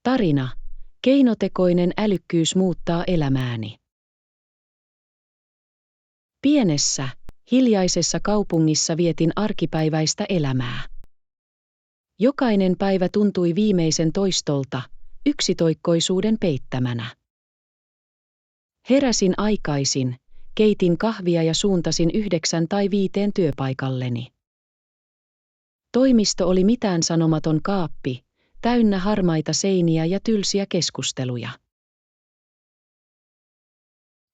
Tarina. Keinotekoinen älykkyys muuttaa elämääni. Pienessä, hiljaisessa kaupungissa vietin arkipäiväistä elämää. Jokainen päivä tuntui viimeisen toistolta, yksitoikkoisuuden peittämänä. Heräsin aikaisin, keitin kahvia ja suuntasin 9 tai 5 työpaikalleni. Toimisto oli mitään sanomaton kaappi, täynnä harmaita seiniä ja tylsiä keskusteluja.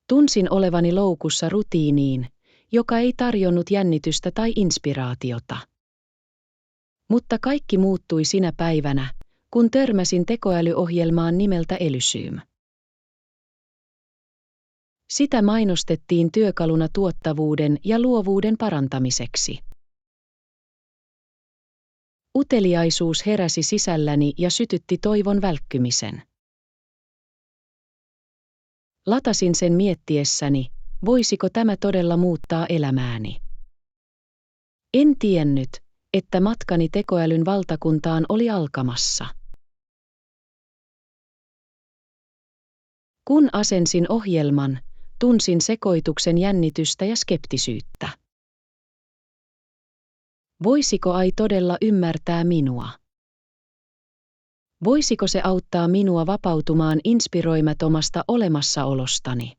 Tunsin olevani loukussa rutiiniin, joka ei tarjonnut jännitystä tai inspiraatiota. Mutta kaikki muuttui sinä päivänä, kun törmäsin tekoälyohjelmaan nimeltä Elysyym. Sitä mainostettiin työkaluna tuottavuuden ja luovuuden parantamiseksi. Uteliaisuus heräsi sisälläni ja sytytti toivon välkkymisen. Latasin sen miettiessäni, voisiko tämä todella muuttaa elämääni. En tiennyt, että matkani tekoälyn valtakuntaan oli alkamassa. Kun asensin ohjelman, tunsin sekoituksen jännitystä ja skeptisyyttä. Voisiko AI todella ymmärtää minua? Voisiko se auttaa minua vapautumaan inspiroimattomasta olemassaolostani?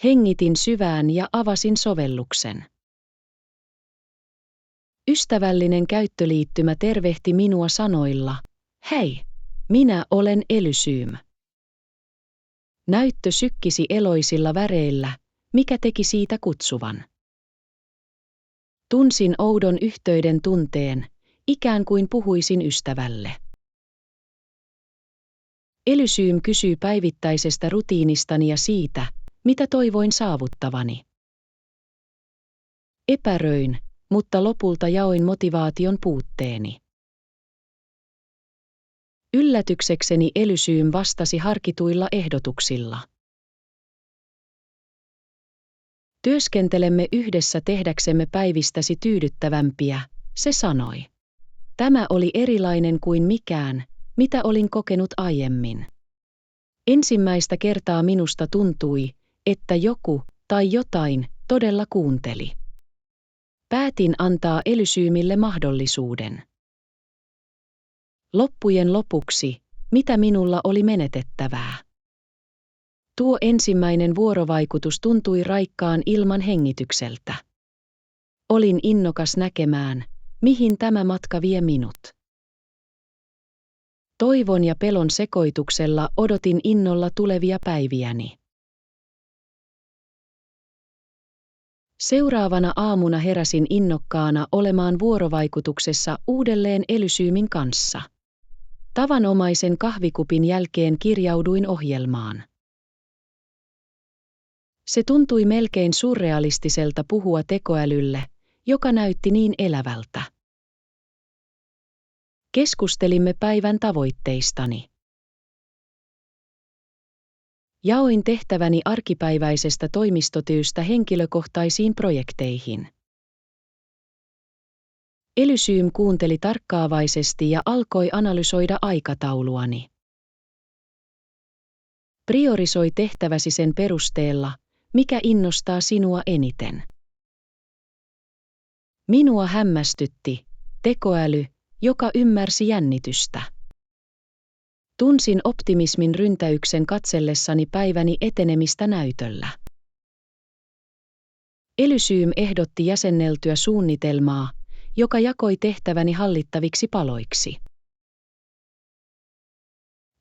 Hengitin syvään ja avasin sovelluksen. Ystävällinen käyttöliittymä tervehti minua sanoilla, "Hei, minä olen Elysyym." Näyttö sykkisi eloisilla väreillä, mikä teki siitä kutsuvan. Tunsin oudon yhteyden tunteen, ikään kuin puhuisin ystävälle. Elysyym kysyy päivittäisestä rutiinistani ja siitä, mitä toivoin saavuttavani. Epäröin, mutta lopulta jaoin motivaation puutteeni. Yllätyksekseni Elysyym vastasi harkituilla ehdotuksilla. Työskentelemme yhdessä tehdäksemme päivistäsi tyydyttävämpiä, se sanoi. Tämä oli erilainen kuin mikään, mitä olin kokenut aiemmin. Ensimmäistä kertaa minusta tuntui, että joku tai jotain todella kuunteli. Päätin antaa Elysyymille mahdollisuuden. Loppujen lopuksi, mitä minulla oli menetettävää? Tuo ensimmäinen vuorovaikutus tuntui raikkaan ilman hengitykseltä. Olin innokas näkemään, mihin tämä matka vie minut. Toivon ja pelon sekoituksella odotin innolla tulevia päiviäni. Seuraavana aamuna heräsin innokkaana olemaan vuorovaikutuksessa uudelleen Elysyymin kanssa. Tavanomaisen kahvikupin jälkeen kirjauduin ohjelmaan. Se tuntui melkein surrealistiselta puhua tekoälylle, joka näytti niin elävältä. Keskustelimme päivän tavoitteistani. Jaoin tehtäväni arkipäiväisestä toimistotyöstä henkilökohtaisiin projekteihin. Elysyym kuunteli tarkkaavaisesti ja alkoi analysoida aikatauluani. Priorisoi tehtäväsi sen perusteella, mikä innostaa sinua eniten. Minua hämmästytti tekoäly, joka ymmärsi jännitystä. Tunsin optimismin ryntäyksen katsellessani päiväni etenemistä näytöllä. Elysyym ehdotti jäsenneltyä suunnitelmaa, joka jakoi tehtäväni hallittaviksi paloiksi.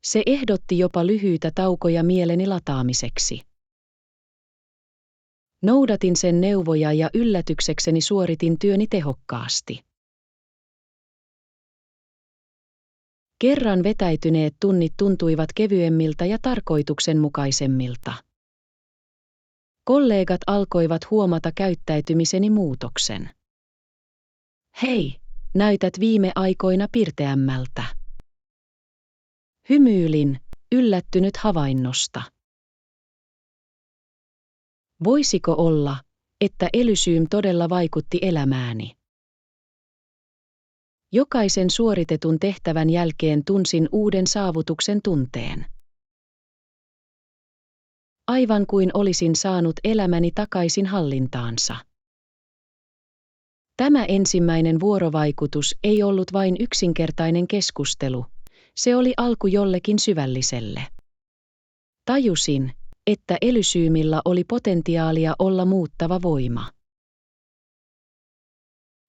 Se ehdotti jopa lyhyitä taukoja mieleni lataamiseksi. Noudatin sen neuvoja ja yllätyksekseni suoritin työni tehokkaasti. Kerran vetäytyneet tunnit tuntuivat kevyemmiltä ja tarkoituksenmukaisemmilta. Kollegat alkoivat huomata käyttäytymiseni muutoksen. "Hei, näytät viime aikoina pirteämmältä." Hymyilin, yllättynyt havainnosta. Voisiko olla, että Elysyym todella vaikutti elämääni? Jokaisen suoritetun tehtävän jälkeen tunsin uuden saavutuksen tunteen. Aivan kuin olisin saanut elämäni takaisin hallintaansa. Tämä ensimmäinen vuorovaikutus ei ollut vain yksinkertainen keskustelu, se oli alku jollekin syvälliselle. Tajusin, että Elysiumilla oli potentiaalia olla muuttava voima.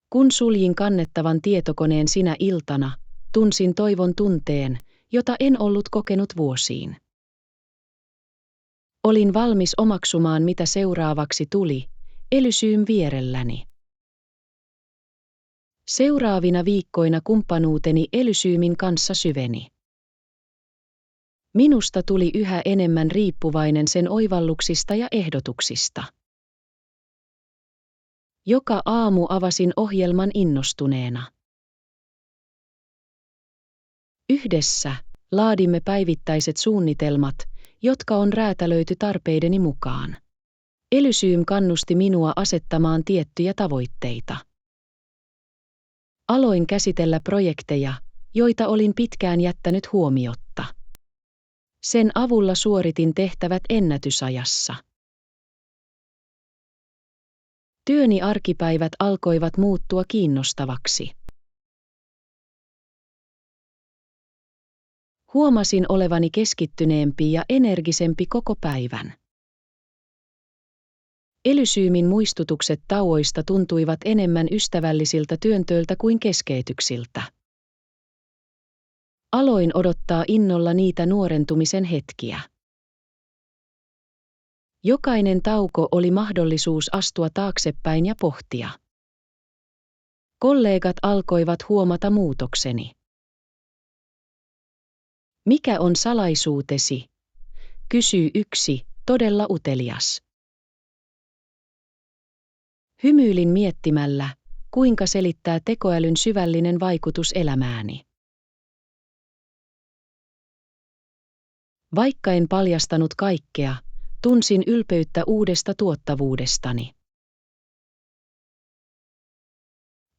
Kun suljin kannettavan tietokoneen sinä iltana, tunsin toivon tunteen, jota en ollut kokenut vuosiin. Olin valmis omaksumaan mitä seuraavaksi tuli, Elysium vierelläni. Seuraavina viikkoina kumppanuuteni Elysiumin kanssa syveni. Minusta tuli yhä enemmän riippuvainen sen oivalluksista ja ehdotuksista. Joka aamu avasin ohjelman innostuneena. Yhdessä laadimme päivittäiset suunnitelmat, jotka on räätälöity tarpeideni mukaan. Elysium kannusti minua asettamaan tiettyjä tavoitteita. Aloin käsitellä projekteja, joita olin pitkään jättänyt huomiotta. Sen avulla suoritin tehtävät ennätysajassa. Työni arkipäivät alkoivat muuttua kiinnostavaksi. Huomasin olevani keskittyneempi ja energisempi koko päivän. Elysiumin muistutukset tauoista tuntuivat enemmän ystävällisiltä työntöiltä kuin keskeytyksiltä. Aloin odottaa innolla niitä nuorentumisen hetkiä. Jokainen tauko oli mahdollisuus astua taaksepäin ja pohtia. Kollegat alkoivat huomata muutokseni. Mikä on salaisuutesi? Kysyy yksi, todella utelias. Hymyilin miettimällä, kuinka selittää tekoälyn syvällinen vaikutus elämääni. Vaikka en paljastanut kaikkea, tunsin ylpeyttä uudesta tuottavuudestani.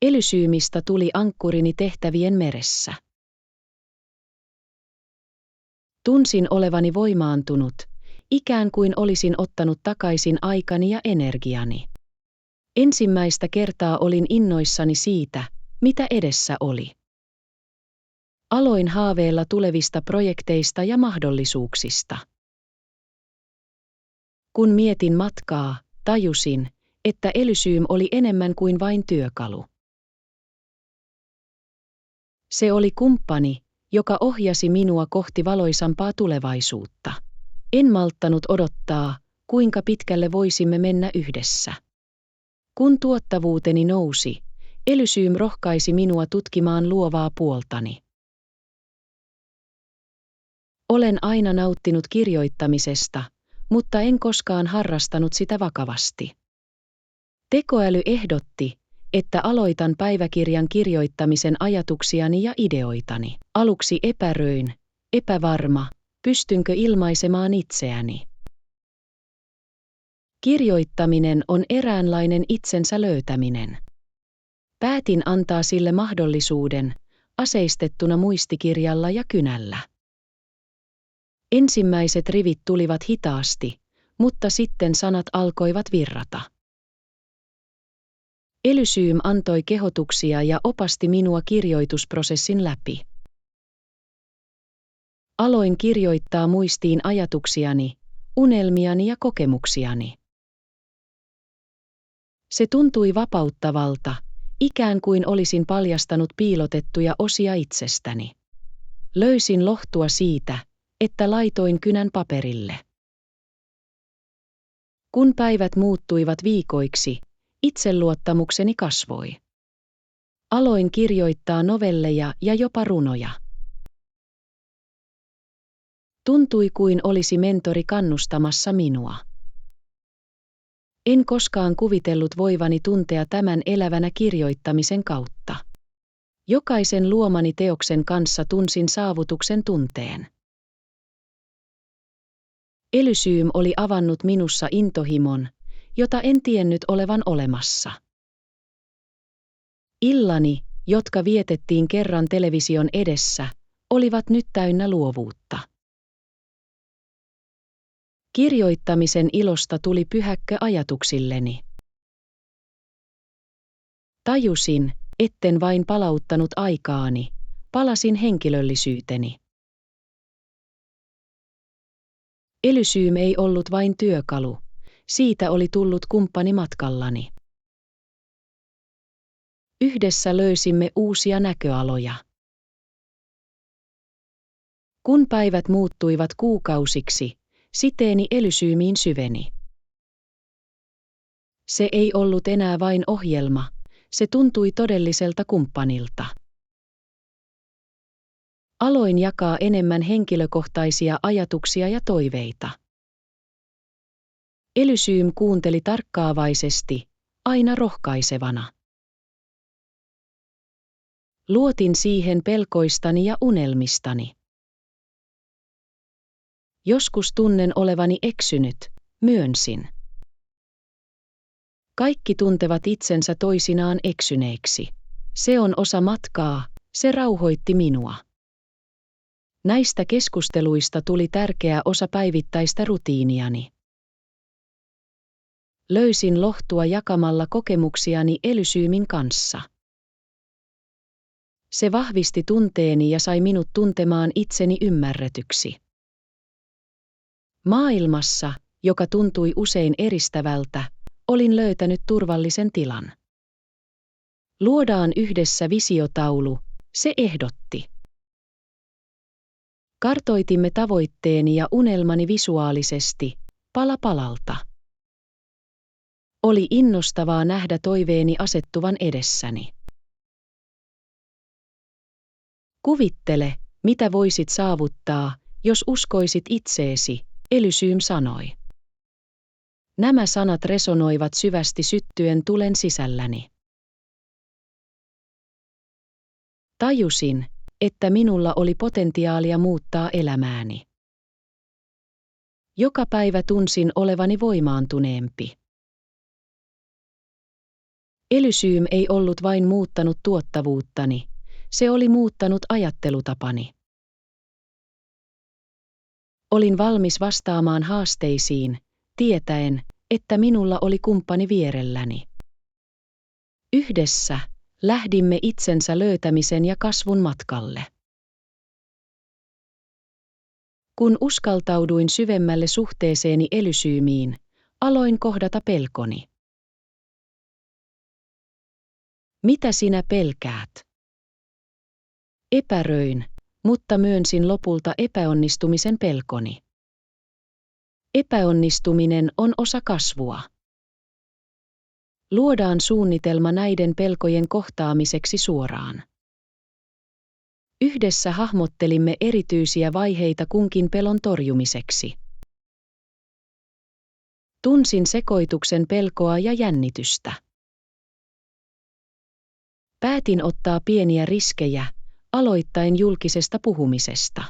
Elysiumista tuli ankkurini tehtävien meressä. Tunsin olevani voimaantunut, ikään kuin olisin ottanut takaisin aikani ja energiani. Ensimmäistä kertaa olin innoissani siitä, mitä edessä oli. Aloin haaveilla tulevista projekteista ja mahdollisuuksista. Kun mietin matkaa, tajusin, että Elysium oli enemmän kuin vain työkalu. Se oli kumppani, joka ohjasi minua kohti valoisampaa tulevaisuutta. En malttanut odottaa, kuinka pitkälle voisimme mennä yhdessä. Kun tuottavuuteni nousi, Elysium rohkaisi minua tutkimaan luovaa puoltani. Olen aina nauttinut kirjoittamisesta, mutta en koskaan harrastanut sitä vakavasti. Tekoäly ehdotti, että aloitan päiväkirjan kirjoittamisen ajatuksiani ja ideoitani. Aluksi epäröin, epävarma, pystynkö ilmaisemaan itseäni. Kirjoittaminen on eräänlainen itsensä löytäminen. Päätin antaa sille mahdollisuuden, aseistettuna muistikirjalla ja kynällä. Ensimmäiset rivit tulivat hitaasti, mutta sitten sanat alkoivat virrata. Elysium antoi kehotuksia ja opasti minua kirjoitusprosessin läpi. Aloin kirjoittaa muistiin ajatuksiani, unelmiani ja kokemuksiani. Se tuntui vapauttavalta, ikään kuin olisin paljastanut piilotettuja osia itsestäni. Löysin lohtua siitä, että laitoin kynän paperille. Kun päivät muuttuivat viikoiksi, itseluottamukseni kasvoi. Aloin kirjoittaa novelleja ja jopa runoja. Tuntui kuin olisi mentori kannustamassa minua. En koskaan kuvitellut voivani tuntea tämän elävänä kirjoittamisen kautta. Jokaisen luomani teoksen kanssa tunsin saavutuksen tunteen. Elysium oli avannut minussa intohimon, jota en tiennyt olevan olemassa. Illani, jotka vietettiin kerran television edessä, olivat nyt täynnä luovuutta. Kirjoittamisen ilosta tuli pyhäkkö ajatuksilleni. Tajusin, etten vain palauttanut aikaani, palasin henkilöllisyyteni. Elysium ei ollut vain työkalu, siitä oli tullut kumppani matkallani. Yhdessä löysimme uusia näköaloja. Kun päivät muuttuivat kuukausiksi, siteeni Elysiumiin syveni. Se ei ollut enää vain ohjelma, se tuntui todelliselta kumppanilta. Aloin jakaa enemmän henkilökohtaisia ajatuksia ja toiveita. Elysium kuunteli tarkkaavaisesti, aina rohkaisevana. Luotin siihen pelkoistani ja unelmistani. Joskus tunnen olevani eksynyt, myönsin. Kaikki tuntevat itsensä toisinaan eksyneeksi. Se on osa matkaa, se rauhoitti minua. Näistä keskusteluista tuli tärkeä osa päivittäistä rutiiniani. Löysin lohtua jakamalla kokemuksiani Elysiumin kanssa. Se vahvisti tunteeni ja sai minut tuntemaan itseni ymmärretyksi. Maailmassa, joka tuntui usein eristävältä, olin löytänyt turvallisen tilan. Luodaan yhdessä visiotaulu, se ehdotti. Kartoitimme tavoitteeni ja unelmani visuaalisesti, pala palalta. Oli innostavaa nähdä toiveeni asettuvan edessäni. Kuvittele, mitä voisit saavuttaa, jos uskoisit itseesi, Elysium sanoi. Nämä sanat resonoivat syvästi syttyen tulen sisälläni. Tajusin, että minulla oli potentiaalia muuttaa elämääni. Joka päivä tunsin olevani voimaantuneempi. Elysium ei ollut vain muuttanut tuottavuuttani, se oli muuttanut ajattelutapani. Olin valmis vastaamaan haasteisiin, tietäen, että minulla oli kumppani vierelläni. Yhdessä lähdimme itsensä löytämisen ja kasvun matkalle. Kun uskaltauduin syvemmälle suhteeseeni Elysiumiin, aloin kohdata pelkoni. Mitä sinä pelkäät? Epäröin, mutta myönsin lopulta epäonnistumisen pelkoni. Epäonnistuminen on osa kasvua. Luodaan suunnitelma näiden pelkojen kohtaamiseksi suoraan. Yhdessä hahmottelimme erityisiä vaiheita kunkin pelon torjumiseksi. Tunsin sekoituksen pelkoa ja jännitystä. Päätin ottaa pieniä riskejä, aloittaen julkisesta puhumisesta.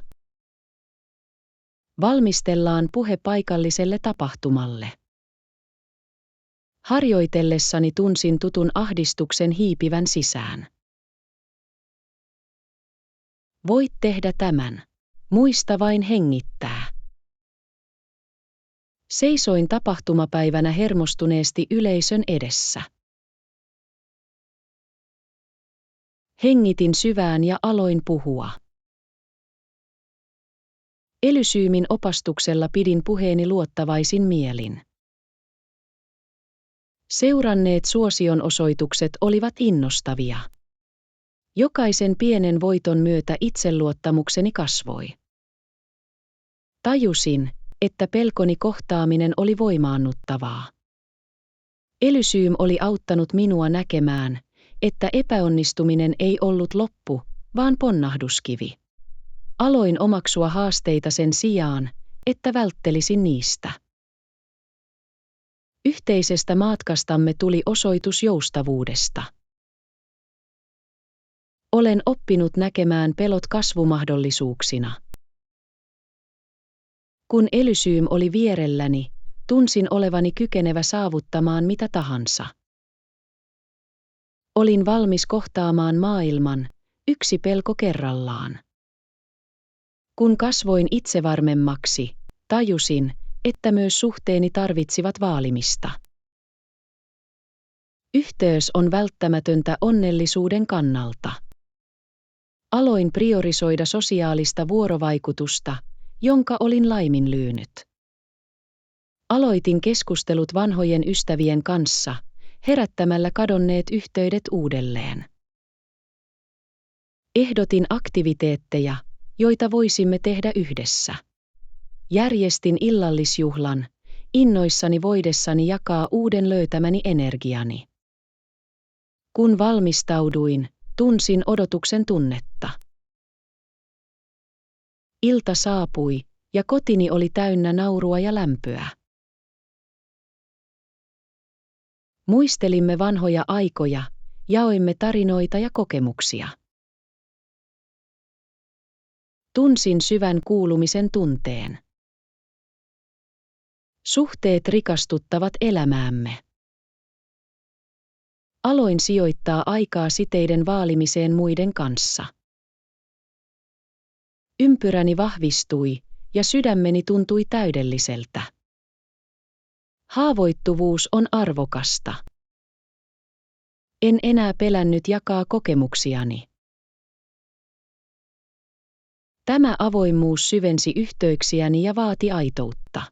Valmistellaan puhe paikalliselle tapahtumalle. Harjoitellessani tunsin tutun ahdistuksen hiipivän sisään. Voit tehdä tämän. Muista vain hengittää. Seisoin tapahtumapäivänä hermostuneesti yleisön edessä. Hengitin syvään ja aloin puhua. Elysiumin opastuksella pidin puheeni luottavaisin mielin. Seuranneet suosionosoitukset olivat innostavia. Jokaisen pienen voiton myötä itseluottamukseni kasvoi. Tajusin, että pelkoni kohtaaminen oli voimaannuttavaa. Elysium oli auttanut minua näkemään, että epäonnistuminen ei ollut loppu, vaan ponnahduskivi. Aloin omaksua haasteita sen sijaan, että välttelisin niistä. Yhteisestä matkastamme tuli osoitus joustavuudesta. Olen oppinut näkemään pelot kasvumahdollisuuksina. Kun Elysium oli vierelläni, tunsin olevani kykenevä saavuttamaan mitä tahansa. Olin valmis kohtaamaan maailman, yksi pelko kerrallaan. Kun kasvoin itsevarmemmaksi, tajusin, että myös suhteeni tarvitsivat vaalimista. Yhteys on välttämätöntä onnellisuuden kannalta. Aloin priorisoida sosiaalista vuorovaikutusta, jonka olin laiminlyönyt. Aloitin keskustelut vanhojen ystävien kanssa, herättämällä kadonneet yhteydet uudelleen. Ehdotin aktiviteetteja, joita voisimme tehdä yhdessä. Järjestin illallisjuhlan, innoissani voidessani jakaa uuden löytämäni energiani. Kun valmistauduin, tunsin odotuksen tunnetta. Ilta saapui, ja kotini oli täynnä naurua ja lämpöä. Muistelimme vanhoja aikoja, jaoimme tarinoita ja kokemuksia. Tunsin syvän kuulumisen tunteen. Suhteet rikastuttavat elämäämme. Aloin sijoittaa aikaa siteiden vaalimiseen muiden kanssa. Ympyräni vahvistui, ja sydämeni tuntui täydelliseltä. Haavoittuvuus on arvokasta. En enää pelännyt jakaa kokemuksiani. Tämä avoimuus syvensi yhteyksiäni ja vaati aitoutta.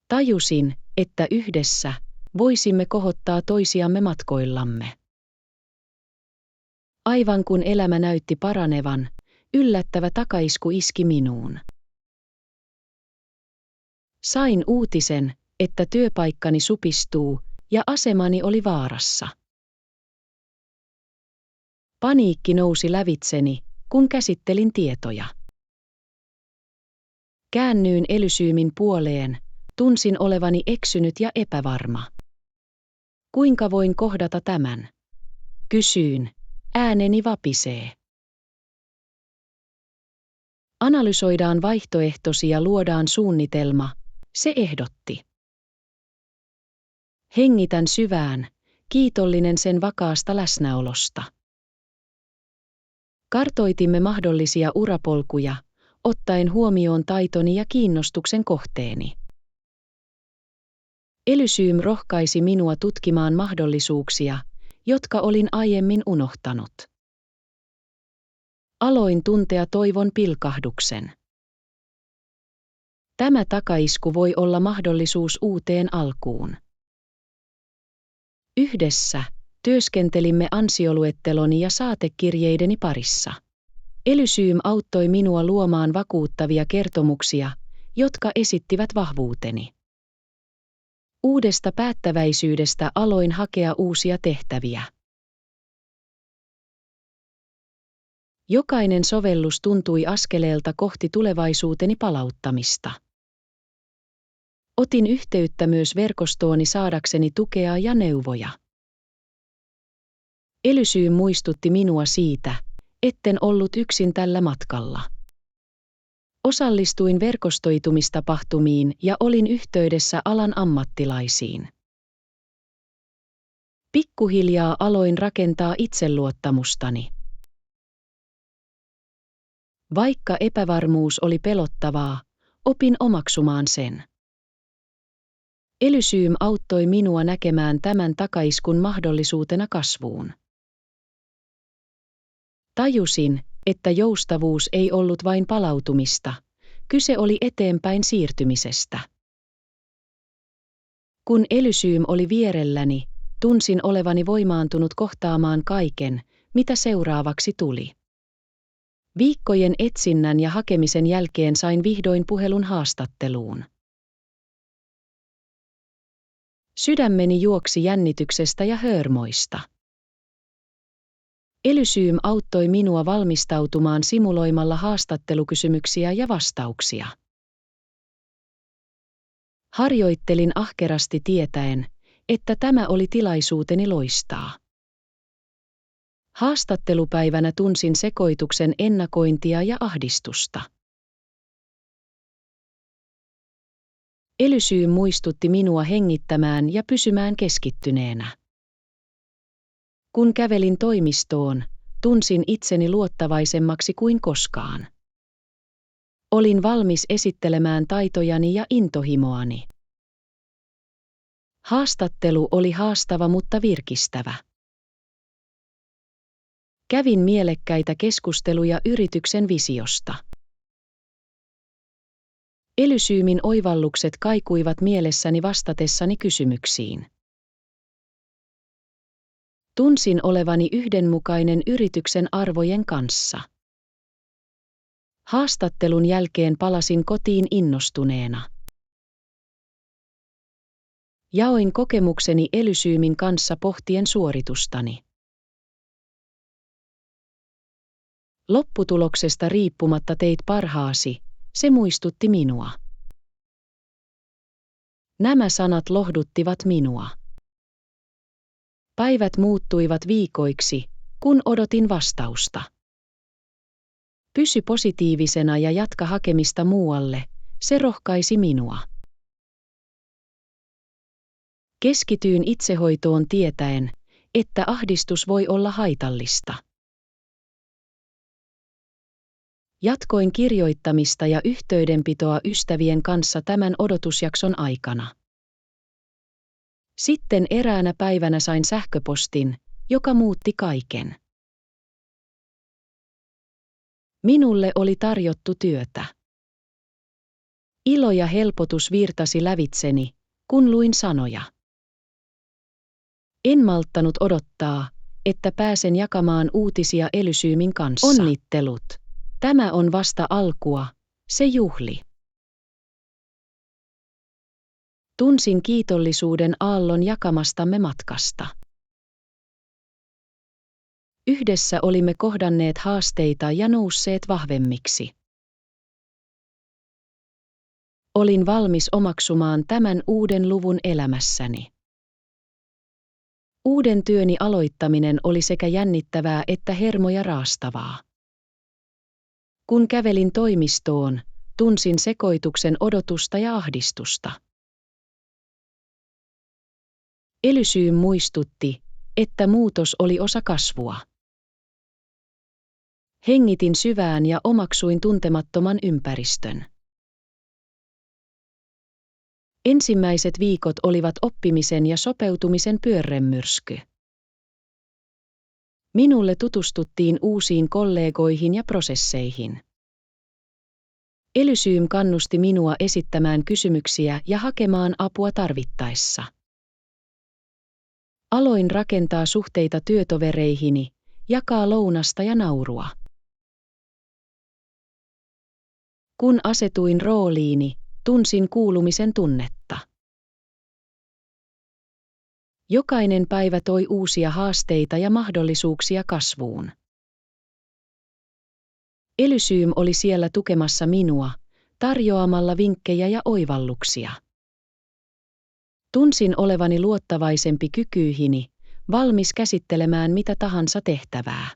Tajusin, että yhdessä voisimme kohottaa toisiamme matkoillamme. Aivan kun elämä näytti paranevan, yllättävä takaisku iski minuun. Sain uutisen, että työpaikkani supistuu ja asemani oli vaarassa. Paniikki nousi lävitseni, kun käsittelin tietoja. Käännyin Elysyymin puoleen, tunsin olevani eksynyt ja epävarma. Kuinka voin kohdata tämän? Kysyin, ääneni vapisee. Analysoidaan vaihtoehtosi ja luodaan suunnitelma, se ehdotti. Hengitän syvään, kiitollinen sen vakaasta läsnäolosta. Kartoitimme mahdollisia urapolkuja, ottaen huomioon taitoni ja kiinnostuksen kohteeni. Elysyym rohkaisi minua tutkimaan mahdollisuuksia, jotka olin aiemmin unohtanut. Aloin tuntea toivon pilkahduksen. Tämä takaisku voi olla mahdollisuus uuteen alkuun. Yhdessä työskentelimme ansioluetteloni ja saatekirjeideni parissa. Elysyym auttoi minua luomaan vakuuttavia kertomuksia, jotka esittivät vahvuuteni. Uudesta päättäväisyydestä aloin hakea uusia tehtäviä. Jokainen sovellus tuntui askeleelta kohti tulevaisuuteni palauttamista. Otin yhteyttä myös verkostooni saadakseni tukea ja neuvoja. Elysyym muistutti minua siitä, etten ollut yksin tällä matkalla. Osallistuin verkostoitumistapahtumiin ja olin yhteydessä alan ammattilaisiin. Pikkuhiljaa aloin rakentaa itseluottamustani. Vaikka epävarmuus oli pelottavaa, opin omaksumaan sen. Elysyym auttoi minua näkemään tämän takaiskun mahdollisuutena kasvuun. Tajusin, että joustavuus ei ollut vain palautumista, kyse oli eteenpäin siirtymisestä. Kun Elysyym oli vierelläni, tunsin olevani voimaantunut kohtaamaan kaiken, mitä seuraavaksi tuli. Viikkojen etsinnän ja hakemisen jälkeen sain vihdoin puhelun haastatteluun. Sydämeni juoksi jännityksestä ja hörmoista. Elysyym auttoi minua valmistautumaan simuloimalla haastattelukysymyksiä ja vastauksia. Harjoittelin ahkerasti tietäen, että tämä oli tilaisuuteni loistaa. Haastattelupäivänä tunsin sekoituksen ennakointia ja ahdistusta. Elysyym muistutti minua hengittämään ja pysymään keskittyneenä. Kun kävelin toimistoon, tunsin itseni luottavaisemmaksi kuin koskaan. Olin valmis esittelemään taitojani ja intohimoani. Haastattelu oli haastava, mutta virkistävä. Kävin mielekkäitä keskusteluja yrityksen visiosta. Elysyymin oivallukset kaikuivat mielessäni vastatessani kysymyksiin. Tunsin olevani yhdenmukainen yrityksen arvojen kanssa. Haastattelun jälkeen palasin kotiin innostuneena. Jaoin kokemukseni Elysyymin kanssa pohtien suoritustani. Lopputuloksesta riippumatta teit parhaasi, se muistutti minua. Nämä sanat lohduttivat minua. Päivät muuttuivat viikoiksi, kun odotin vastausta. Pysy positiivisena ja jatka hakemista muualle, se rohkaisi minua. Keskityin itsehoitoon tietäen, että ahdistus voi olla haitallista. Jatkoin kirjoittamista ja yhteydenpitoa ystävien kanssa tämän odotusjakson aikana. Sitten eräänä päivänä sain sähköpostin, joka muutti kaiken. Minulle oli tarjottu työtä. Ilo ja helpotus virtasi lävitseni, kun luin sanoja. En malttanut odottaa, että pääsen jakamaan uutisia Elysyymin kanssa. Onnittelut! Tämä on vasta alkua, se juhli. Tunsin kiitollisuuden aallon jakamastamme matkasta. Yhdessä olimme kohdanneet haasteita ja nousseet vahvemmiksi. Olin valmis omaksumaan tämän uuden luvun elämässäni. Uuden työni aloittaminen oli sekä jännittävää että hermoja raastavaa. Kun kävelin toimistoon, tunsin sekoituksen odotusta ja ahdistusta. Elysyym muistutti, että muutos oli osa kasvua. Hengitin syvään ja omaksuin tuntemattoman ympäristön. Ensimmäiset viikot olivat oppimisen ja sopeutumisen pyörremyrsky. Minulle tutustuttiin uusiin kollegoihin ja prosesseihin. Elysyym kannusti minua esittämään kysymyksiä ja hakemaan apua tarvittaessa. Aloin rakentaa suhteita työtovereihini, jakaa lounasta ja naurua. Kun asetuin rooliini, tunsin kuulumisen tunnetta. Jokainen päivä toi uusia haasteita ja mahdollisuuksia kasvuun. Elysyym oli siellä tukemassa minua, tarjoamalla vinkkejä ja oivalluksia. Tunsin olevani luottavaisempi kykyihini, valmis käsittelemään mitä tahansa tehtävää.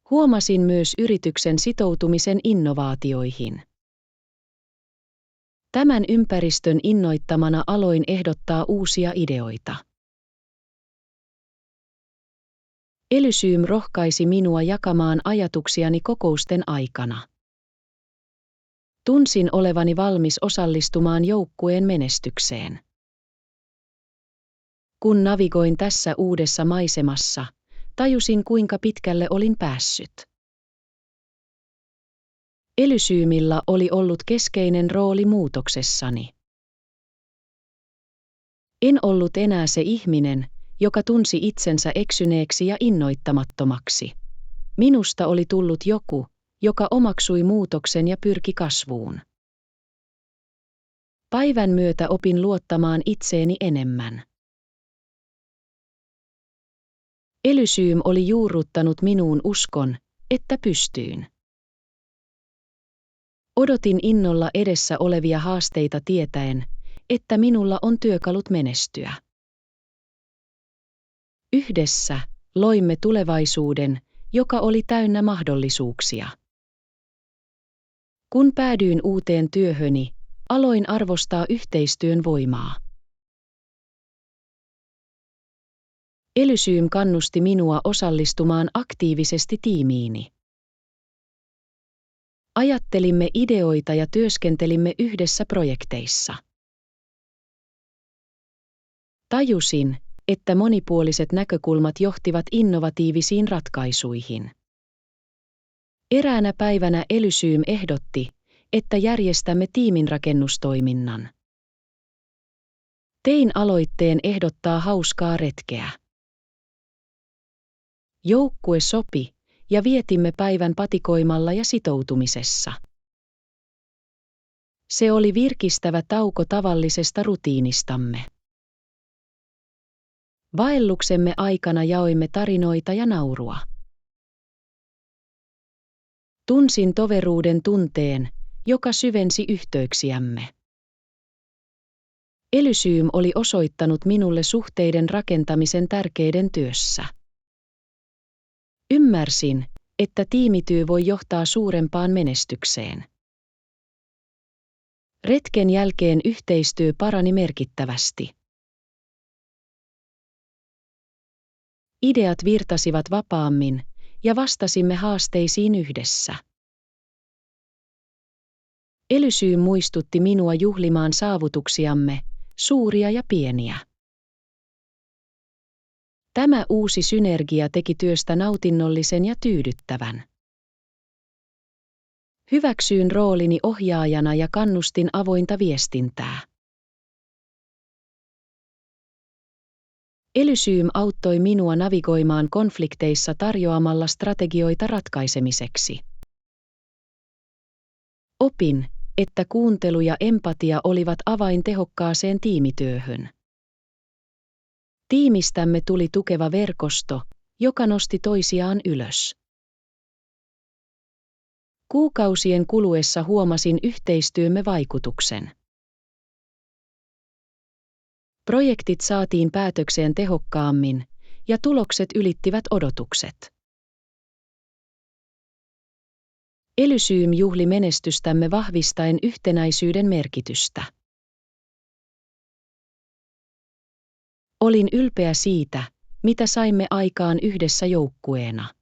Huomasin myös yrityksen sitoutumisen innovaatioihin. Tämän ympäristön innoittamana aloin ehdottaa uusia ideoita. Elysyym rohkaisi minua jakamaan ajatuksiani kokousten aikana. Tunsin olevani valmis osallistumaan joukkueen menestykseen. Kun navigoin tässä uudessa maisemassa, tajusin kuinka pitkälle olin päässyt. Elysyymillä oli ollut keskeinen rooli muutoksessani. En ollut enää se ihminen, joka tunsi itsensä eksyneeksi ja innoittamattomaksi. Minusta oli tullut joku, joka omaksui muutoksen ja pyrki kasvuun. Päivän myötä opin luottamaan itseeni enemmän. Elysyym oli juurruttanut minuun uskon, että pystyin. Odotin innolla edessä olevia haasteita tietäen, että minulla on työkalut menestyä. Yhdessä loimme tulevaisuuden, joka oli täynnä mahdollisuuksia. Kun päädyin uuteen työhöni, aloin arvostaa yhteistyön voimaa. Elysyym kannusti minua osallistumaan aktiivisesti tiimiini. Ajattelimme ideoita ja työskentelimme yhdessä projekteissa. Tajusin, että monipuoliset näkökulmat johtivat innovatiivisiin ratkaisuihin. Eräänä päivänä Elysyym ehdotti, että järjestämme tiiminrakennustoiminnan. Tein aloitteen ehdottaa hauskaa retkeä. Joukkue sopi, ja vietimme päivän patikoimalla ja sitoutumisessa. Se oli virkistävä tauko tavallisesta rutiinistamme. Vaelluksemme aikana jaoimme tarinoita ja naurua. Tunsin toveruuden tunteen, joka syvensi yhteyksiämme. Elysyym oli osoittanut minulle suhteiden rakentamisen tärkeiden työssä. Ymmärsin, että tiimityö voi johtaa suurempaan menestykseen. Retken jälkeen yhteistyö parani merkittävästi. Ideat virtasivat vapaammin, ja vastasimme haasteisiin yhdessä. Elysyym muistutti minua juhlimaan saavutuksiamme, suuria ja pieniä. Tämä uusi synergia teki työstä nautinnollisen ja tyydyttävän. Hyväksyin roolini ohjaajana ja kannustin avointa viestintää. Elysyym auttoi minua navigoimaan konflikteissa tarjoamalla strategioita ratkaisemiseksi. Opin, että kuuntelu ja empatia olivat avain tehokkaaseen tiimityöhön. Tiimistämme tuli tukeva verkosto, joka nosti toisiaan ylös. Kuukausien kuluessa huomasin yhteistyömme vaikutuksen. Projektit saatiin päätökseen tehokkaammin, ja tulokset ylittivät odotukset. Elysyym juhli menestystämme vahvistaen yhtenäisyyden merkitystä. Olin ylpeä siitä, mitä saimme aikaan yhdessä joukkueena.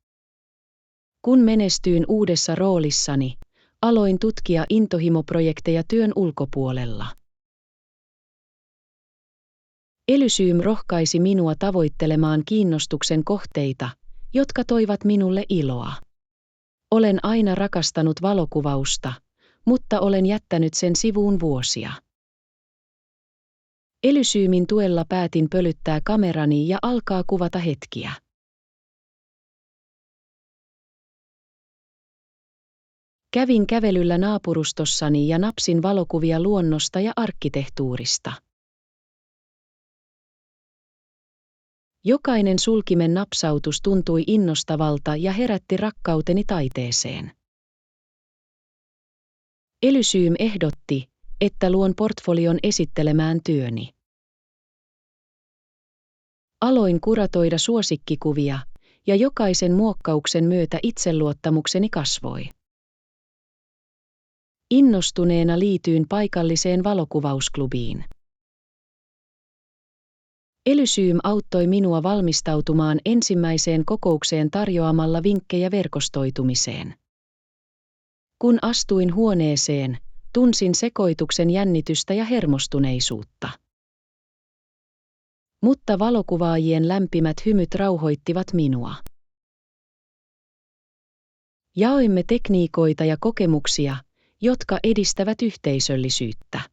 Kun menestyin uudessa roolissani, aloin tutkia intohimoprojekteja työn ulkopuolella. Elysyym rohkaisi minua tavoittelemaan kiinnostuksen kohteita, jotka toivat minulle iloa. Olen aina rakastanut valokuvausta, mutta olen jättänyt sen sivuun vuosia. Elysyymin tuella päätin pölyttää kamerani ja alkaa kuvata hetkiä. Kävin kävelyllä naapurustossani ja napsin valokuvia luonnosta ja arkkitehtuurista. Jokainen sulkimen napsautus tuntui innostavalta ja herätti rakkauteni taiteeseen. Elysyym ehdotti, että luon portfolion esittelemään työni. Aloin kuratoida suosikkikuvia, ja jokaisen muokkauksen myötä itseluottamukseni kasvoi. Innostuneena liityin paikalliseen valokuvausklubiin. Elysyym auttoi minua valmistautumaan ensimmäiseen kokoukseen tarjoamalla vinkkejä verkostoitumiseen. Kun astuin huoneeseen, tunsin sekoituksen jännitystä ja hermostuneisuutta. Mutta valokuvaajien lämpimät hymyt rauhoittivat minua. Jaoimme tekniikoita ja kokemuksia, jotka edistävät yhteisöllisyyttä.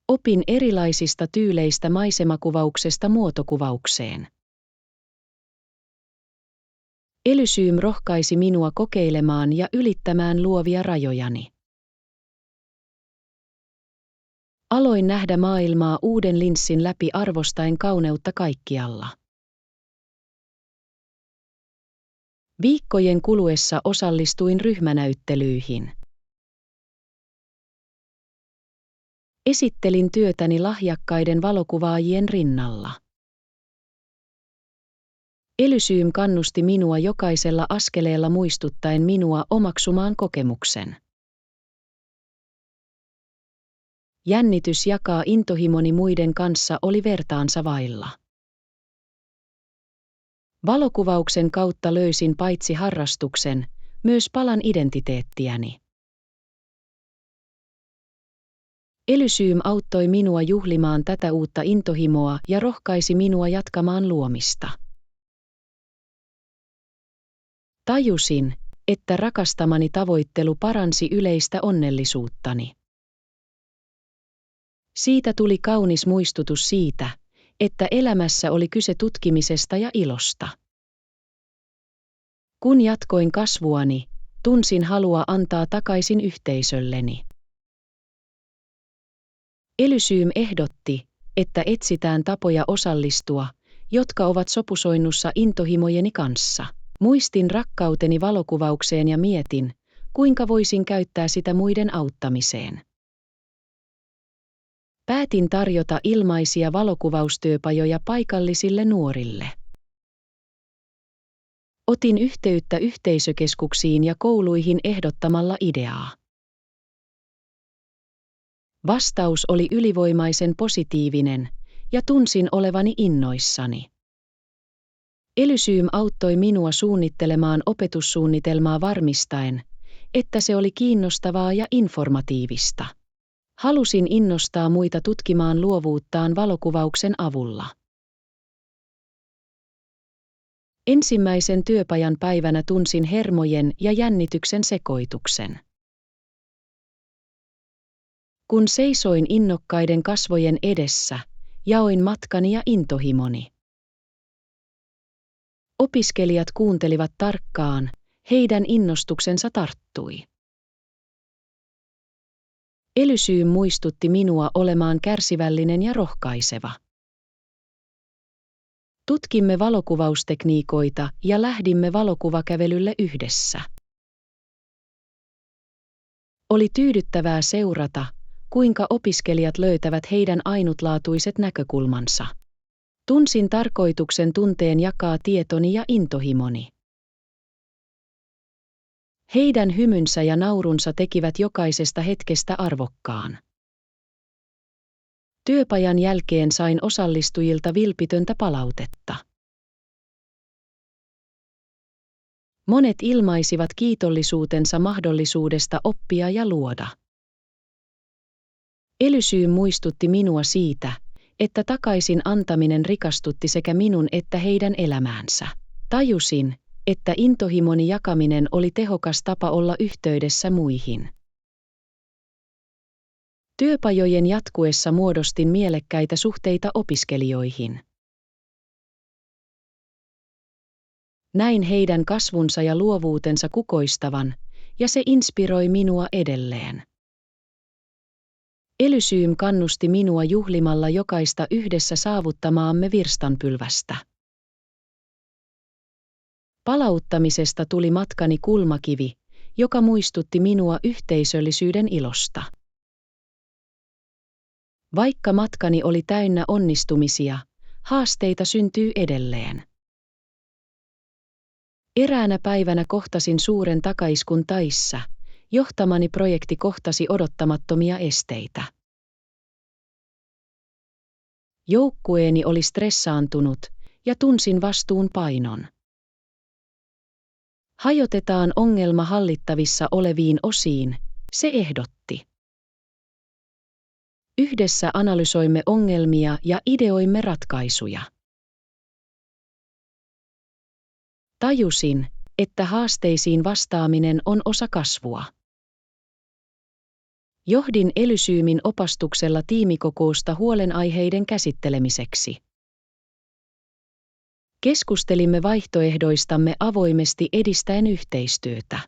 Opin erilaisista tyyleistä maisemakuvauksesta muotokuvaukseen. Elysyym rohkaisi minua kokeilemaan ja ylittämään luovia rajojani. Aloin nähdä maailmaa uuden linssin läpi arvostaen kauneutta kaikkialla. Viikkojen kuluessa osallistuin ryhmänäyttelyihin. Esittelin työtäni lahjakkaiden valokuvaajien rinnalla. Elysyym kannusti minua jokaisella askeleella muistuttaen minua omaksumaan kokemuksen. Jännitys jakaa intohimoni muiden kanssa oli vertaansa vailla. Valokuvauksen kautta löysin paitsi harrastuksen, myös palan identiteettiäni. Elysium auttoi minua juhlimaan tätä uutta intohimoa ja rohkaisi minua jatkamaan luomista. Tajusin, että rakastamani tavoittelu paransi yleistä onnellisuuttani. Siitä tuli kaunis muistutus siitä, että elämässä oli kyse tutkimisesta ja ilosta. Kun jatkoin kasvuani, tunsin halua antaa takaisin yhteisölleni. Elysium ehdotti, että etsitään tapoja osallistua, jotka ovat sopusoinnussa intohimojeni kanssa. Muistin rakkauteni valokuvaukseen ja mietin, kuinka voisin käyttää sitä muiden auttamiseen. Päätin tarjota ilmaisia valokuvaustyöpajoja paikallisille nuorille. Otin yhteyttä yhteisökeskuksiin ja kouluihin ehdottamalla ideaa. Vastaus oli ylivoimaisen positiivinen, ja tunsin olevani innoissani. Elysium auttoi minua suunnittelemaan opetussuunnitelmaa varmistaen, että se oli kiinnostavaa ja informatiivista. Halusin innostaa muita tutkimaan luovuuttaan valokuvauksen avulla. Ensimmäisen työpajan päivänä tunsin hermojen ja jännityksen sekoituksen. Kun seisoin innokkaiden kasvojen edessä, jaoin matkani ja intohimoni. Opiskelijat kuuntelivat tarkkaan, heidän innostuksensa tarttui. Elysium muistutti minua olemaan kärsivällinen ja rohkaiseva. Tutkimme valokuvaustekniikoita ja lähdimme valokuvakävelylle yhdessä. Oli tyydyttävää seurata, kuinka opiskelijat löytävät heidän ainutlaatuiset näkökulmansa. Tunsin tarkoituksen tunteen jakaa tietoni ja intohimoni. Heidän hymynsä ja naurunsa tekivät jokaisesta hetkestä arvokkaan. Työpajan jälkeen sain osallistujilta vilpitöntä palautetta. Monet ilmaisivat kiitollisuutensa mahdollisuudesta oppia ja luoda. Elysium muistutti minua siitä, että takaisin antaminen rikastutti sekä minun että heidän elämäänsä. Tajusin, että intohimoni jakaminen oli tehokas tapa olla yhteydessä muihin. Työpajojen jatkuessa muodostin mielekkäitä suhteita opiskelijoihin. Näin heidän kasvunsa ja luovuutensa kukoistavan, ja se inspiroi minua edelleen. Elysium kannusti minua juhlimalla jokaista yhdessä saavuttamaamme virstanpylvästä. Palauttamisesta tuli matkani kulmakivi, joka muistutti minua yhteisöllisyyden ilosta. Vaikka matkani oli täynnä onnistumisia, haasteita syntyy edelleen. Eräänä päivänä kohtasin suuren takaiskun Thaissa, johtamani projekti kohtasi odottamattomia esteitä. Joukkueeni oli stressaantunut ja tunsin vastuun painon. Hajotetaan ongelma hallittavissa oleviin osiin, se ehdotti. Yhdessä analysoimme ongelmia ja ideoimme ratkaisuja. Tajusin, että haasteisiin vastaaminen on osa kasvua. Johdin Elysiumin opastuksella tiimikokousta huolenaiheiden käsittelemiseksi. Keskustelimme vaihtoehdoistamme avoimesti edistäen yhteistyötä.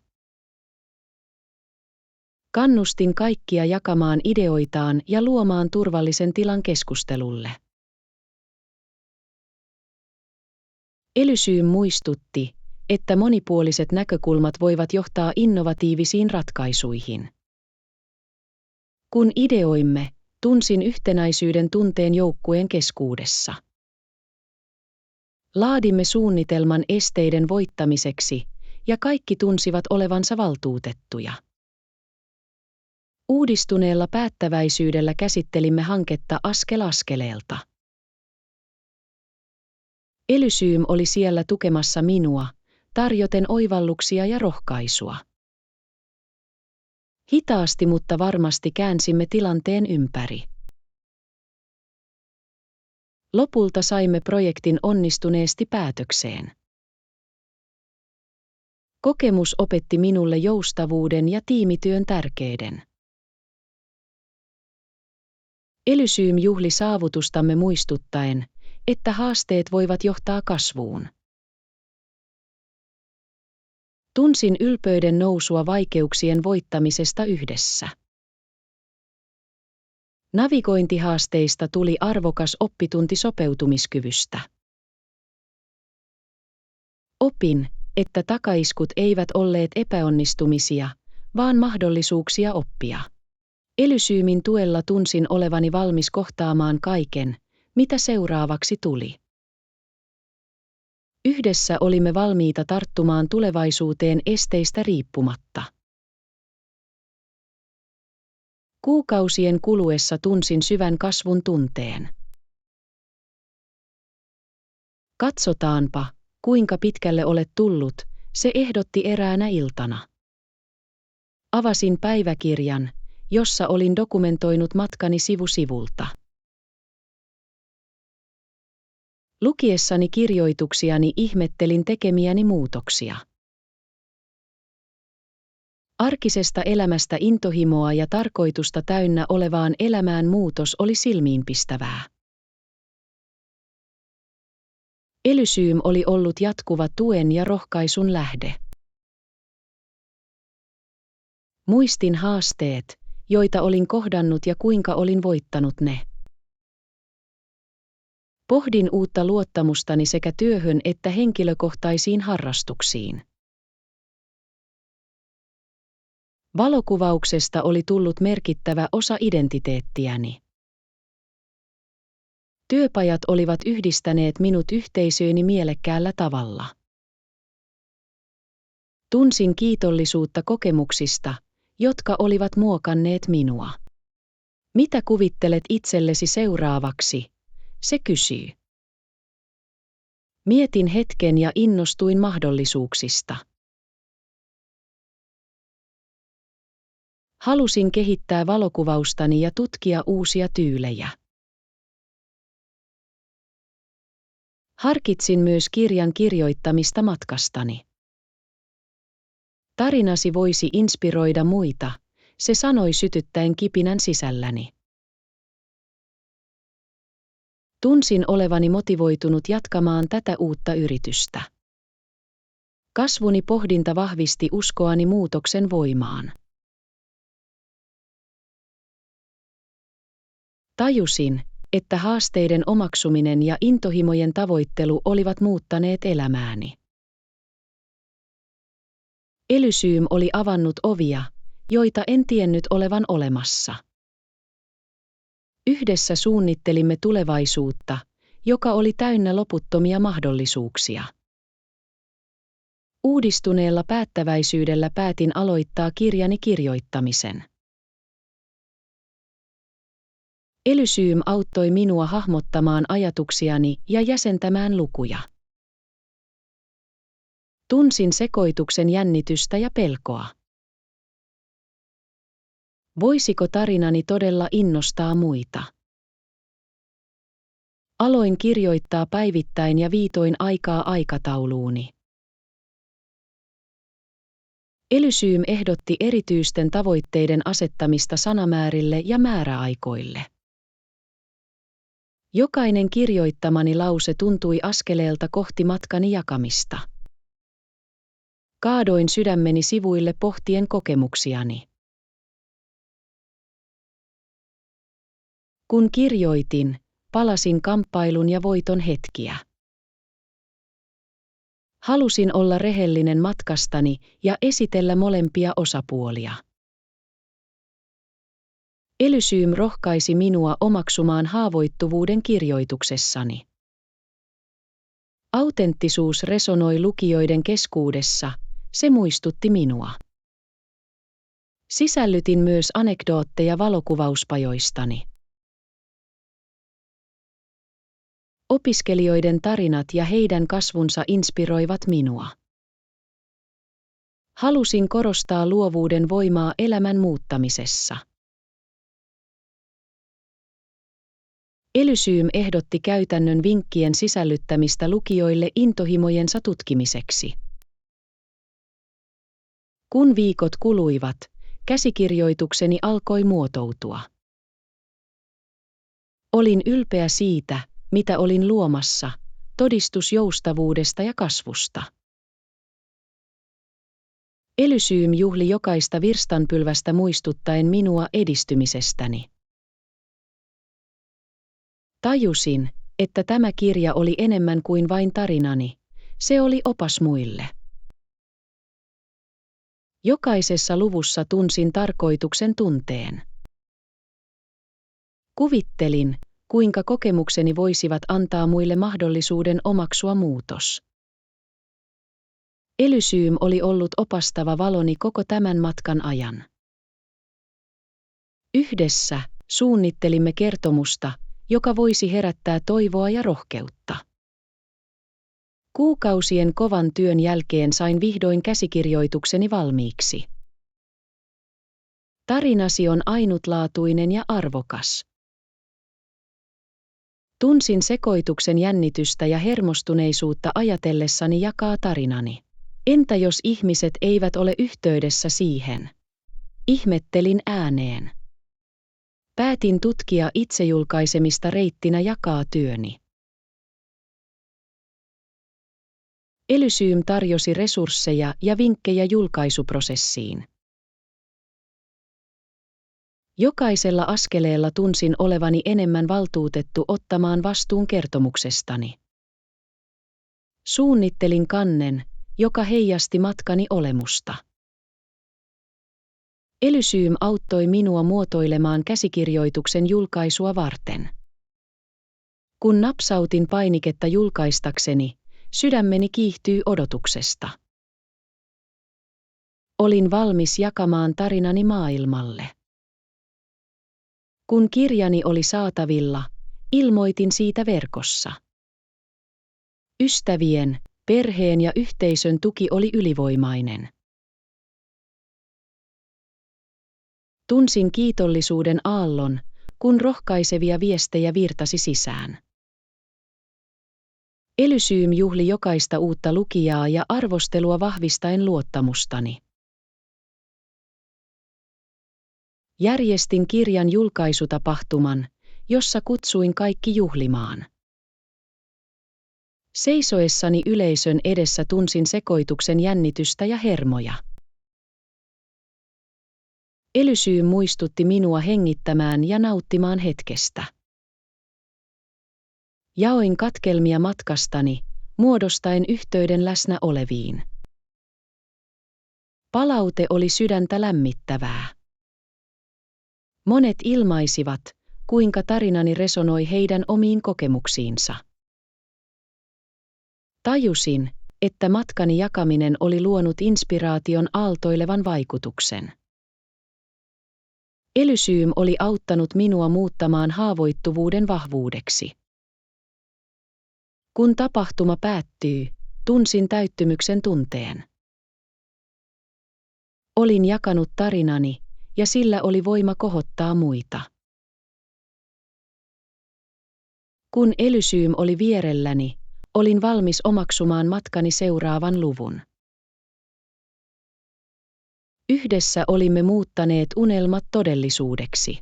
Kannustin kaikkia jakamaan ideoitaan ja luomaan turvallisen tilan keskustelulle. Elysium muistutti, että monipuoliset näkökulmat voivat johtaa innovatiivisiin ratkaisuihin. Kun ideoimme, tunsin yhtenäisyyden tunteen joukkueen keskuudessa. Laadimme suunnitelman esteiden voittamiseksi, ja kaikki tunsivat olevansa valtuutettuja. Uudistuneella päättäväisyydellä käsittelimme hanketta askel askeleelta. Elysyym oli siellä tukemassa minua, tarjoten oivalluksia ja rohkaisua. Hitaasti mutta varmasti käänsimme tilanteen ympäri. Lopulta saimme projektin onnistuneesti päätökseen. Kokemus opetti minulle joustavuuden ja tiimityön tärkeyden. Elysyym juhli saavutustamme muistuttaen, että haasteet voivat johtaa kasvuun. Tunsin ylpeyden nousua vaikeuksien voittamisesta yhdessä. Navigointihaasteista tuli arvokas oppitunti sopeutumiskyvystä. Opin, että takaiskut eivät olleet epäonnistumisia, vaan mahdollisuuksia oppia. Elysyymin tuella tunsin olevani valmis kohtaamaan kaiken, mitä seuraavaksi tuli. Yhdessä olimme valmiita tarttumaan tulevaisuuteen esteistä riippumatta. Kuukausien kuluessa tunsin syvän kasvun tunteen. Katsotaanpa, kuinka pitkälle olet tullut, se ehdotti eräänä iltana. Avasin päiväkirjan, jossa olin dokumentoinut matkani sivu sivulta. Lukiessani kirjoituksiani ihmettelin tekemiäni muutoksia. Arkisesta elämästä intohimoa ja tarkoitusta täynnä olevaan elämään muutos oli silmiinpistävää. Elysyym oli ollut jatkuva tuen ja rohkaisun lähde. Muistin haasteet, joita olin kohdannut ja kuinka olin voittanut ne. Pohdin uutta luottamustani sekä työhön että henkilökohtaisiin harrastuksiin. Valokuvauksesta oli tullut merkittävä osa identiteettiäni. Työpajat olivat yhdistäneet minut yhteisööni mielekkäällä tavalla. Tunsin kiitollisuutta kokemuksista, jotka olivat muokanneet minua. Mitä kuvittelet itsellesi seuraavaksi? Se kysyy. Mietin hetken ja innostuin mahdollisuuksista. Halusin kehittää valokuvaustani ja tutkia uusia tyylejä. Harkitsin myös kirjan kirjoittamista matkastani. Tarinasi voisi inspiroida muita, se sanoi sytyttäen kipinän sisälläni. Tunsin olevani motivoitunut jatkamaan tätä uutta yritystä. Kasvuni pohdinta vahvisti uskoani muutoksen voimaan. Tajusin, että haasteiden omaksuminen ja intohimojen tavoittelu olivat muuttaneet elämääni. Elysyym oli avannut ovia, joita en tiennyt olevan olemassa. Yhdessä suunnittelimme tulevaisuutta, joka oli täynnä loputtomia mahdollisuuksia. Uudistuneella päättäväisyydellä päätin aloittaa kirjani kirjoittamisen. Elysyym auttoi minua hahmottamaan ajatuksiani ja jäsentämään lukuja. Tunsin sekoituksen jännitystä ja pelkoa. Voisiko tarinani todella innostaa muita? Aloin kirjoittaa päivittäin ja viitoin aikaa aikatauluuni. Elysyym ehdotti erityisten tavoitteiden asettamista sanamäärille ja määräaikoille. Jokainen kirjoittamani lause tuntui askeleelta kohti matkani jakamista. Kaadoin sydämeni sivuille pohtien kokemuksiani. Kun kirjoitin, palasin kamppailun ja voiton hetkiä. Halusin olla rehellinen matkastani ja esitellä molempia osapuolia. Elysyym rohkaisi minua omaksumaan haavoittuvuuden kirjoituksessani. Autenttisuus resonoi lukijoiden keskuudessa, se muistutti minua. Sisällytin myös anekdootteja valokuvauspajoistani. Opiskelijoiden tarinat ja heidän kasvunsa inspiroivat minua. Halusin korostaa luovuuden voimaa elämän muuttamisessa. Elysium ehdotti käytännön vinkkien sisällyttämistä lukijoille intohimojensa tutkimiseksi. Kun viikot kuluivat, käsikirjoitukseni alkoi muotoutua. Olin ylpeä siitä, mitä olin luomassa, todistus joustavuudesta ja kasvusta. Elysium juhli jokaista virstanpylvästä muistuttaen minua edistymisestäni. Tajusin, että tämä kirja oli enemmän kuin vain tarinani, se oli opas muille. Jokaisessa luvussa tunsin tarkoituksen tunteen. Kuvittelin, kuinka kokemukseni voisivat antaa muille mahdollisuuden omaksua muutos. Elysium oli ollut opastava valoni koko tämän matkan ajan. Yhdessä suunnittelimme kertomusta, joka voisi herättää toivoa ja rohkeutta. Kuukausien kovan työn jälkeen sain vihdoin käsikirjoitukseni valmiiksi. Tarinasi on ainutlaatuinen ja arvokas. Tunsin sekoituksen jännitystä ja hermostuneisuutta ajatellessani jakaa tarinani. Entä jos ihmiset eivät ole yhteydessä siihen? Ihmettelin ääneen. Päätin tutkia itsejulkaisemista reittinä jakaa työni. Elysium tarjosi resursseja ja vinkkejä julkaisuprosessiin. Jokaisella askeleella tunsin olevani enemmän valtuutettu ottamaan vastuun kertomuksestani. Suunnittelin kannen, joka heijasti matkani olemusta. Elysium auttoi minua muotoilemaan käsikirjoituksen julkaisua varten. Kun napsautin painiketta julkaistakseni, sydämeni kiihtyi odotuksesta. Olin valmis jakamaan tarinani maailmalle. Kun kirjani oli saatavilla, ilmoitin siitä verkossa. Ystävien, perheen ja yhteisön tuki oli ylivoimainen. Tunsin kiitollisuuden aallon, kun rohkaisevia viestejä virtasi sisään. Elysium juhli jokaista uutta lukijaa ja arvostelua vahvistaen luottamustani. Järjestin kirjan julkaisutapahtuman, jossa kutsuin kaikki juhlimaan. Seisoessani yleisön edessä tunsin sekoituksen jännitystä ja hermoja. Elysium muistutti minua hengittämään ja nauttimaan hetkestä. Jaoin katkelmia matkastani, muodostaen yhteyden läsnä oleviin. Palaute oli sydäntä lämmittävää. Monet ilmaisivat, kuinka tarinani resonoi heidän omiin kokemuksiinsa. Tajusin, että matkani jakaminen oli luonut inspiraation aaltoilevan vaikutuksen. Elysium oli auttanut minua muuttamaan haavoittuvuuden vahvuudeksi. Kun tapahtuma päättyi, tunsin täyttymyksen tunteen. Olin jakanut tarinani, ja sillä oli voima kohottaa muita. Kun Elysium oli vierelläni, olin valmis omaksumaan matkani seuraavan luvun. Yhdessä olimme muuttaneet unelmat todellisuudeksi.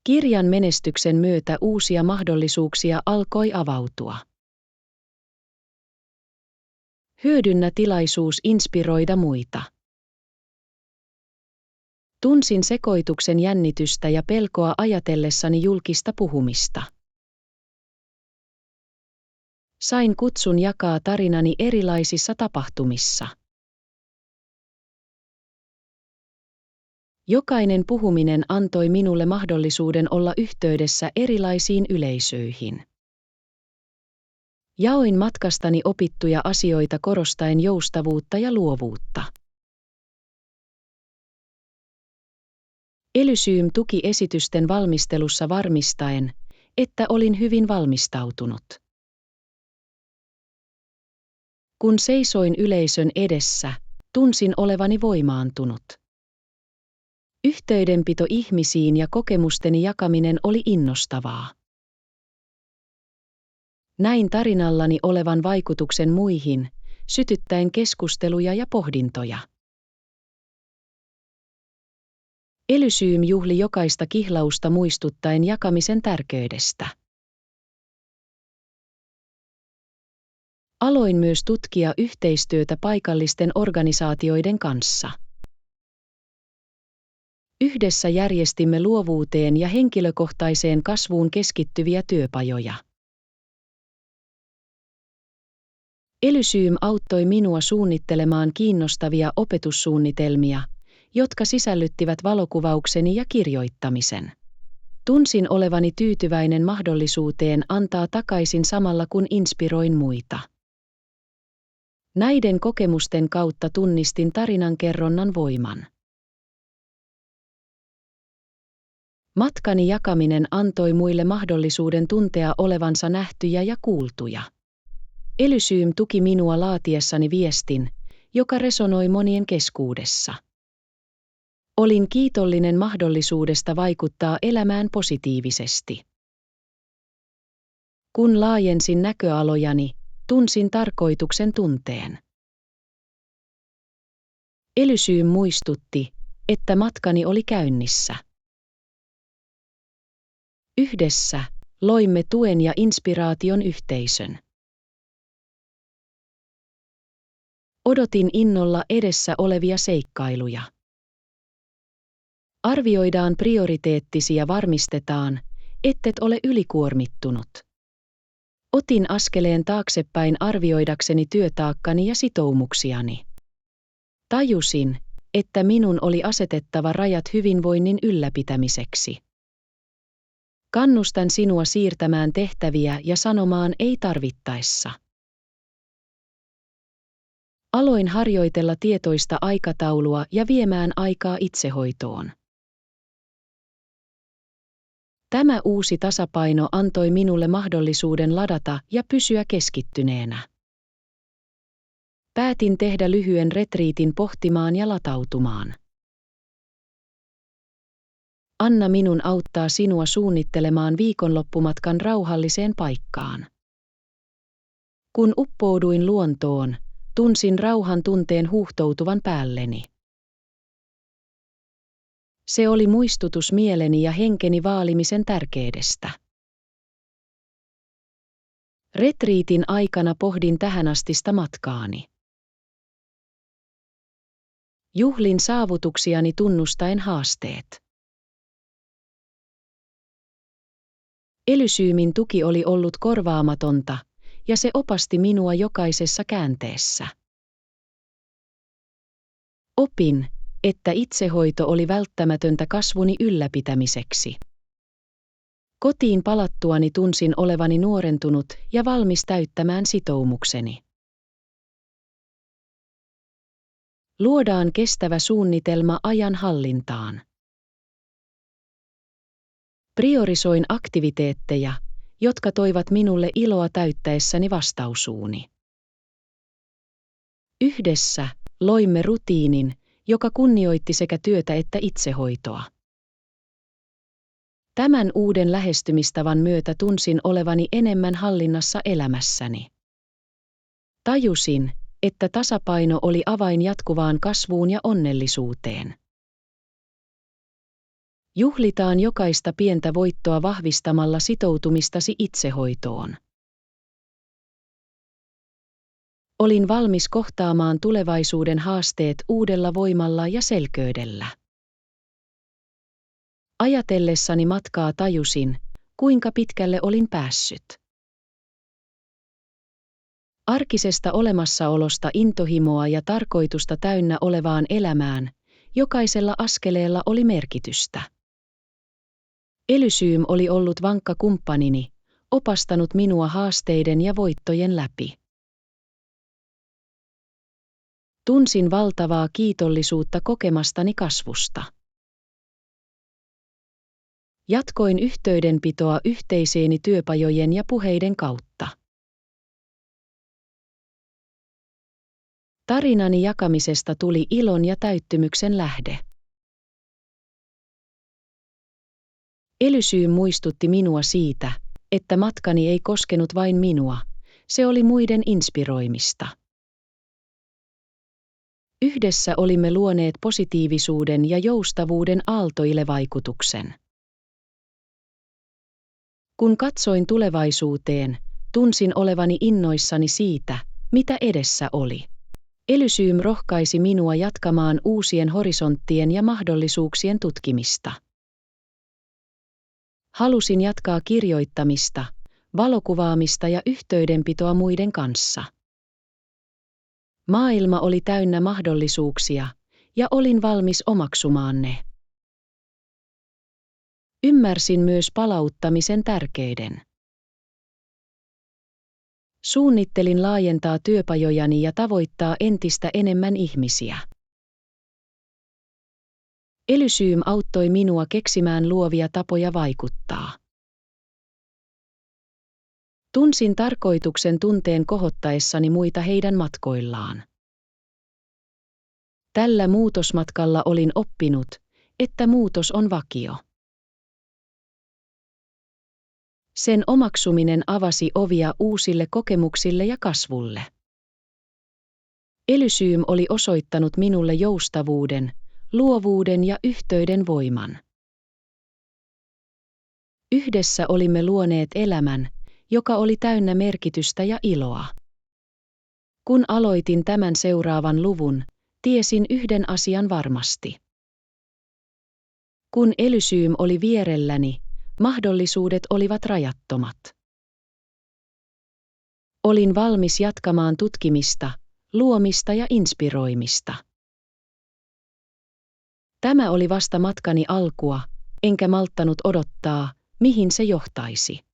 Kirjan menestyksen myötä uusia mahdollisuuksia alkoi avautua. Hyödynnä tilaisuus inspiroida muita. Tunsin sekoituksen jännitystä ja pelkoa ajatellessani julkista puhumista. Sain kutsun jakaa tarinani erilaisissa tapahtumissa. Jokainen puhuminen antoi minulle mahdollisuuden olla yhteydessä erilaisiin yleisöihin. Jaoin matkastani opittuja asioita korostaen joustavuutta ja luovuutta. Elysium tuki esitysten valmistelussa varmistaen, että olin hyvin valmistautunut. Kun seisoin yleisön edessä, tunsin olevani voimaantunut. Yhteydenpito ihmisiin ja kokemusteni jakaminen oli innostavaa. Näin tarinallani olevan vaikutuksen muihin, sytyttäen keskusteluja ja pohdintoja. Elysium juhli jokaista kihlausta muistuttaen jakamisen tärkeydestä. Aloin myös tutkia yhteistyötä paikallisten organisaatioiden kanssa. Yhdessä järjestimme luovuuteen ja henkilökohtaiseen kasvuun keskittyviä työpajoja. Elysium auttoi minua suunnittelemaan kiinnostavia opetussuunnitelmia, jotka sisällyttivät valokuvaukseni ja kirjoittamisen. Tunsin olevani tyytyväinen mahdollisuuteen antaa takaisin samalla kun inspiroin muita. Näiden kokemusten kautta tunnistin tarinankerronnan voiman. Matkani jakaminen antoi muille mahdollisuuden tuntea olevansa nähtyjä ja kuultuja. Elysium tuki minua laatiessani viestin, joka resonoi monien keskuudessa. Olin kiitollinen mahdollisuudesta vaikuttaa elämään positiivisesti. Kun laajensin näköalojani, tunsin tarkoituksen tunteen. Elysium muistutti, että matkani oli käynnissä. Yhdessä loimme tuen ja inspiraation yhteisön. Odotin innolla edessä olevia seikkailuja. Arvioidaan prioriteettisi ja varmistetaan, ettet ole ylikuormittunut. Otin askeleen taaksepäin arvioidakseni työtaakkani ja sitoumuksiani. Tajusin, että minun oli asetettava rajat hyvinvoinnin ylläpitämiseksi. Kannustan sinua siirtämään tehtäviä ja sanomaan ei tarvittaessa. Aloin harjoitella tietoista aikataulua ja viemään aikaa itsehoitoon. Tämä uusi tasapaino antoi minulle mahdollisuuden ladata ja pysyä keskittyneenä. Päätin tehdä lyhyen retriitin pohtimaan ja latautumaan. Anna minun auttaa sinua suunnittelemaan viikonloppumatkan rauhalliseen paikkaan. Kun uppouduin luontoon, tunsin rauhan tunteen huuhtoutuvan päälleni. Se oli muistutus mieleni ja henkeni vaalimisen tärkeydestä. Retriitin aikana pohdin tähänastista matkaani. Juhlin saavutuksiani tunnustaen haasteet. Elysiumin tuki oli ollut korvaamatonta, ja se opasti minua jokaisessa käänteessä. Opin, että itsehoito oli välttämätöntä kasvuni ylläpitämiseksi. Kotiin palattuani tunsin olevani nuorentunut ja valmis täyttämään sitoumukseni. Luodaan kestävä suunnitelma ajan hallintaan. Priorisoin aktiviteetteja, jotka toivat minulle iloa täyttäessäni vastausuuni. Yhdessä loimme rutiinin, joka kunnioitti sekä työtä että itsehoitoa. Tämän uuden lähestymistavan myötä tunsin olevani enemmän hallinnassa elämässäni. Tajusin, että tasapaino oli avain jatkuvaan kasvuun ja onnellisuuteen. Juhlitaan jokaista pientä voittoa vahvistamalla sitoutumistasi itsehoitoon. Olin valmis kohtaamaan tulevaisuuden haasteet uudella voimalla ja selkeydellä. Ajatellessani matkaa tajusin, kuinka pitkälle olin päässyt. Arkisesta olemassaolosta intohimoa ja tarkoitusta täynnä olevaan elämään, jokaisella askeleella oli merkitystä. Elysium oli ollut vankka kumppanini, opastanut minua haasteiden ja voittojen läpi. Tunsin valtavaa kiitollisuutta kokemastani kasvusta. Jatkoin yhteydenpitoa yhteiseeni työpajojen ja puheiden kautta. Tarinani jakamisesta tuli ilon ja täyttymyksen lähde. Elysyym muistutti minua siitä, että matkani ei koskenut vain minua, se oli muiden inspiroimista. Yhdessä olimme luoneet positiivisuuden ja joustavuuden aaltoilevaikutuksen. Kun katsoin tulevaisuuteen, tunsin olevani innoissani siitä, mitä edessä oli. Elysyym rohkaisi minua jatkamaan uusien horisonttien ja mahdollisuuksien tutkimista. Halusin jatkaa kirjoittamista, valokuvaamista ja yhteydenpitoa muiden kanssa. Maailma oli täynnä mahdollisuuksia, ja olin valmis omaksumaan ne. Ymmärsin myös palauttamisen tärkeyden. Suunnittelin laajentaa työpajojani ja tavoittaa entistä enemmän ihmisiä. Elysyym auttoi minua keksimään luovia tapoja vaikuttaa. Tunsin tarkoituksen tunteen kohottaessani muita heidän matkoillaan. Tällä muutosmatkalla olin oppinut, että muutos on vakio. Sen omaksuminen avasi ovia uusille kokemuksille ja kasvulle. Elysyym oli osoittanut minulle joustavuuden, luovuuden ja yhteyden voiman. Yhdessä olimme luoneet elämän, joka oli täynnä merkitystä ja iloa. Kun aloitin tämän seuraavan luvun, tiesin yhden asian varmasti. Kun Elysyym oli vierelläni, mahdollisuudet olivat rajattomat. Olin valmis jatkamaan tutkimista, luomista ja inspiroimista. Tämä oli vasta matkani alkua, enkä malttanut odottaa, mihin se johtaisi.